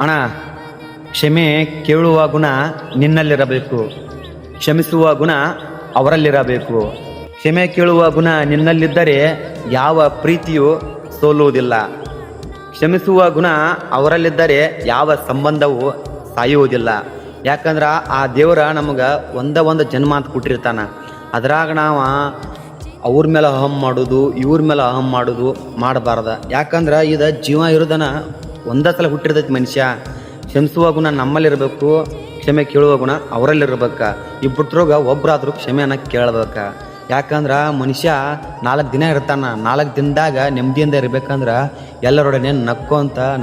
ಅಣ್ಣ, ಕ್ಷಮೆ ಕೇಳುವ ಗುಣ ನಿನ್ನಲ್ಲಿರಬೇಕು, ಕ್ಷಮಿಸುವ ಗುಣ ಅವರಲ್ಲಿರಬೇಕು. ಕ್ಷಮೆ ಕೇಳುವ ಗುಣ ನಿನ್ನಲ್ಲಿದ್ದರೆ ಯಾವ ಪ್ರೀತಿಯೂ ಸೋಲುವುದಿಲ್ಲ. ಕ್ಷಮಿಸುವ ಗುಣ ಅವರಲ್ಲಿದ್ದರೆ ಯಾವ ಸಂಬಂಧವೂ ಸಾಯುವುದಿಲ್ಲ. ಯಾಕಂದ್ರೆ ಆ ದೇವರ ನಮಗೆ ಒಂದು ಜನ್ಮ ಅಂತ ಕೊಟ್ಟಿರ್ತಾನ. ಅದ್ರಾಗ ನಾವು ಅವ್ರ ಮೇಲೆ ಅಹಂ ಮಾಡೋದು, ಇವ್ರ ಮೇಲೆ ಅಹಂ ಮಾಡೋದು ಮಾಡಬಾರ್ದ. ಯಾಕಂದ್ರೆ ಇದು ಜೀವ ಇರೋದನ ಒಂದೇ ಸಲ ಹುಟ್ಟಿರ್ತೈತಿ ಮನುಷ್ಯ. ಕ್ಷಮಿಸುವ ಗುಣ ನಮ್ಮಲ್ಲಿರಬೇಕು, ಕ್ಷಮೆ ಕೇಳುವ ಗುಣ ಅವರಲ್ಲಿರ್ಬೇಕ. ಇಬ್ಬಟ್ರಾಗ ಒಬ್ಬರಾದ್ರೂ ಕ್ಷಮೆಯನ್ನು ಕೇಳ್ಬೇಕ. ಯಾಕಂದ್ರೆ ಮನುಷ್ಯ 4 ದಿನ ಇರ್ತಾನ. 4 ದಿನದಾಗ ನೆಮ್ಮದಿಯಿಂದ ಇರ್ಬೇಕಂದ್ರೆ ಎಲ್ಲರೊಡನೆ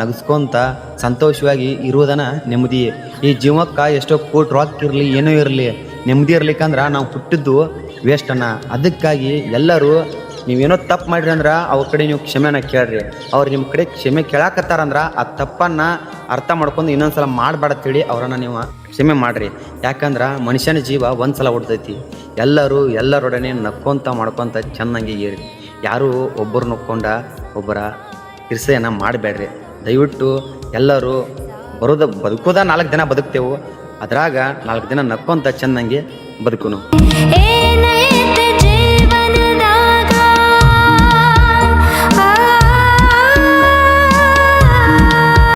ನಗಿಸ್ಕೊಂತ ಸಂತೋಷವಾಗಿ ಇರುವುದನ್ನ ನೆಮ್ಮದಿ. ಈ ಜೀವಕ್ಕೆ ಎಷ್ಟೋ ಕೋಟಿ ರೊಕ್ಕ ಇರಲಿ, ಏನೋ ಇರಲಿ, ನೆಮ್ಮದಿ ಇರ್ಲಿಕ್ಕಂದ್ರೆ ನಾವು ಹುಟ್ಟಿದ್ದು ವೇಸ್ಟ್ ಅನ್ನ. ಅದಕ್ಕಾಗಿ ಎಲ್ಲರೂ ನೀವೇನೋ ತಪ್ಪು ಮಾಡಿರಿ ಅಂದ್ರೆ ಅವ್ರ ಕಡೆ ನೀವು ಕ್ಷಮೆನ ಕೇಳ್ರಿ. ಅವ್ರು ನಿಮ್ಮ ಕಡೆ ಕ್ಷಮೆ ಕೇಳಾಕತ್ತಾರಂದ್ರೆ ಆ ತಪ್ಪನ್ನು ಅರ್ಥ ಮಾಡ್ಕೊಂಡು ಇನ್ನೊಂದ್ಸಲ ಮಾಡಬೇಡತ್ತೇಳಿ ಅವರನ್ನು ನೀವು ಕ್ಷಮೆ ಮಾಡಿರಿ. ಯಾಕಂದ್ರೆ ಮನುಷ್ಯನ ಜೀವ ಒಂದು ಸಲ ಹುಡ್ತೈತಿ. ಎಲ್ಲರೊಡನೆ ಮಾಡ್ಕೊತ ಚೆನ್ನಾಗಿ ಇರಿ. ಯಾರೂ ಒಬ್ಬರು ನಕ್ಕೊಂಡ ಒಬ್ಬರ ಇರ್ಸೆಯನ್ನು ಮಾಡಬೇಡ್ರಿ. ದಯವಿಟ್ಟು ಎಲ್ಲರೂ ಬದುಕೋದ 4 ದಿನ ಬದುಕ್ತೇವೆ, ಅದ್ರಾಗ 4 ದಿನ ನಕ್ಕೊಂತ ಚೆನ್ನಾಗಿ ಬದುಕುನು.